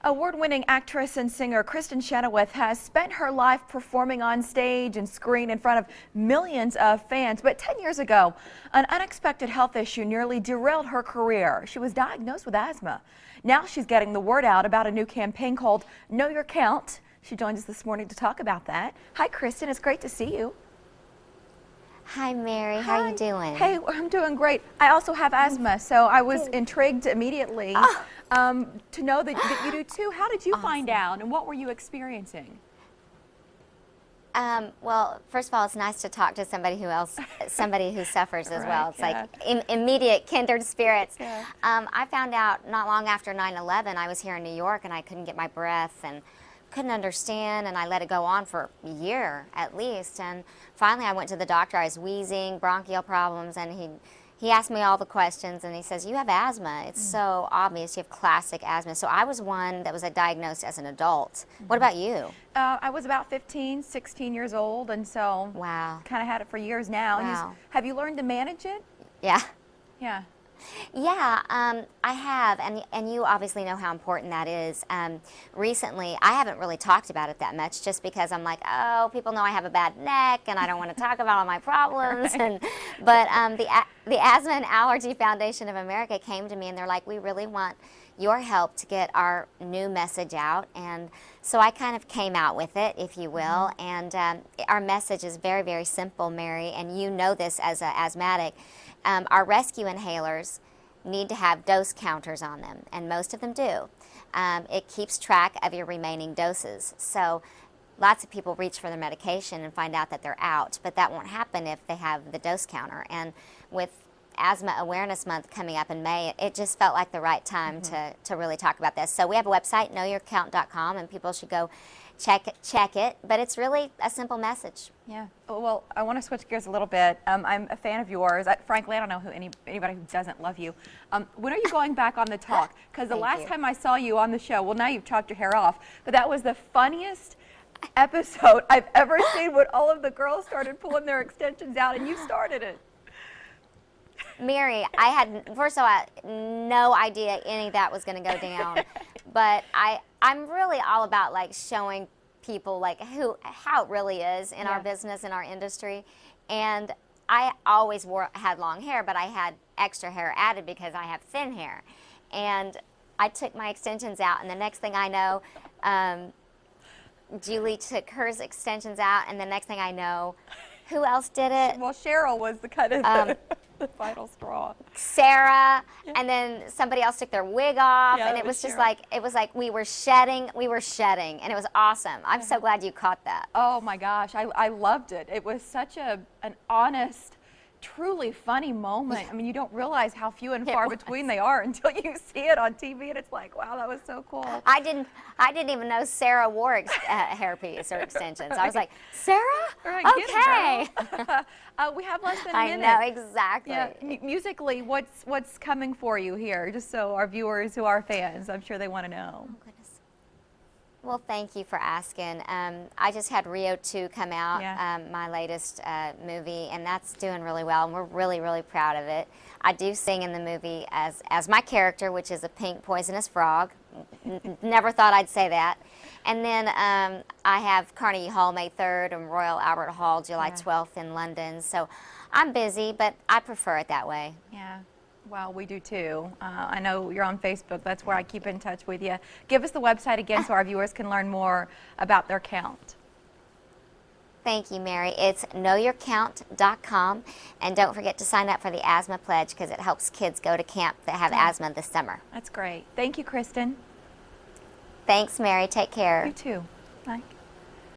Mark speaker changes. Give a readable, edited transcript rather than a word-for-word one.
Speaker 1: Award-winning actress and singer Kristin Chenoweth has spent her life performing on stage and screen in front of millions of fans. But 10 years ago, an unexpected health issue nearly derailed her career. She was diagnosed with asthma. Now she's getting the word out about a new campaign called Know Your Count. She joins us this morning to talk about that. Hi, Kristin. It's great to see you.
Speaker 2: Hi, Mary. How are you doing?
Speaker 1: Hey, I'm doing great. I also have asthma, so I was intrigued immediately to know that you do too. How did you find out, and what were you experiencing?
Speaker 2: Well, first of all, it's nice to talk to somebody who suffers as well. It's
Speaker 1: yeah.
Speaker 2: like immediate kindred spirits.
Speaker 1: Yeah.
Speaker 2: I found out not long after 9/11. I was here in New York and I couldn't get my breath and couldn't understand, and I let it go on for a year at least. And finally, I went to the doctor. I was wheezing, bronchial problems, and he asked me all the questions, and he says, "You have asthma. It's so obvious. You have classic asthma." So I was one that was diagnosed as an adult. What about you?
Speaker 1: I was about 15, 16 years old, and so
Speaker 2: Wow.
Speaker 1: kind of had it for years now.
Speaker 2: Wow.
Speaker 1: Have you learned to manage it?
Speaker 2: Yeah.
Speaker 1: Yeah.
Speaker 2: Yeah, I have, and you obviously know how important that is. Recently, I haven't really talked about it that much just because I'm like, oh, people know I have a bad neck and I don't want to talk about all my problems.
Speaker 1: Right.
Speaker 2: But the Asthma and Allergy Foundation of America came to me and they're like, we really want your help to get our new message out. And so I kind of came out with it, if you will. And our message is very, very simple, Mary, and you know this as an asthmatic. Our rescue inhalers need to have dose counters on them, and most of them do. It keeps track of your remaining doses. So lots of people reach for their medication and find out that they're out, but that won't happen if they have the dose counter. And with Asthma Awareness Month coming up in May, it just felt like the right time to really talk about this. So we have a website, knowyourcount.com, and people should go check it, but it's really a simple message.
Speaker 1: Yeah. Well, I want to switch gears a little bit. I'm a fan of yours. Frankly, I don't know anybody who doesn't love you. When are you going back on the talk? Because the last time I saw you on the show, well, now you've chopped your hair off, but that was the funniest episode I've ever seen when all of the girls started pulling their extensions out and you started it.
Speaker 2: Mary, I had, first of all, no idea any of that was going to go down, but I'm really all about like showing people like how it really is in our business, in our industry. And I always had long hair, but I had extra hair added because I have thin hair. And I took my extensions out, and the next thing I know, Julie took hers extensions out, and the next thing I know, who else did it?
Speaker 1: Well, Cheryl was the kind of the final straw.
Speaker 2: Sarah, and then somebody else took their wig off, and it was just
Speaker 1: Cheryl.
Speaker 2: like we were shedding, and it was awesome. I'm so glad you caught that.
Speaker 1: Oh my gosh, I loved it. It was such an honest, truly funny moment. I mean, you don't realize how few and far between they are until you see it on TV, and it's like, wow, that was so cool.
Speaker 2: I didn't even know Sarah wore hairpiece or extensions. I was like, Sarah?
Speaker 1: Right,
Speaker 2: okay.
Speaker 1: We have less than a minute.
Speaker 2: I know, exactly.
Speaker 1: Yeah, musically, what's coming for you here? Just so our viewers who are fans, I'm sure they want to know.
Speaker 2: Oh, goodness. Well, thank you for asking. I just had Rio 2 come out, my latest movie, and that's doing really well, and we're really, really proud of it. I do sing in the movie as my character, which is a pink poisonous frog. Never thought I'd say that. And then I have Carnegie Hall May 3rd and Royal Albert Hall July 12th in London. So I'm busy, but I prefer it that way.
Speaker 1: Yeah. Well, we do too. I know you're on Facebook. That's where I keep in touch with you. Give us the website again so our viewers can learn more about their count.
Speaker 2: Thank you, Mary. It's knowyourcount.com. And don't forget to sign up for the Asthma Pledge because it helps kids go to camp that have asthma this summer.
Speaker 1: That's great. Thank you, Kristin.
Speaker 2: Thanks, Mary. Take care.
Speaker 1: You too. Bye.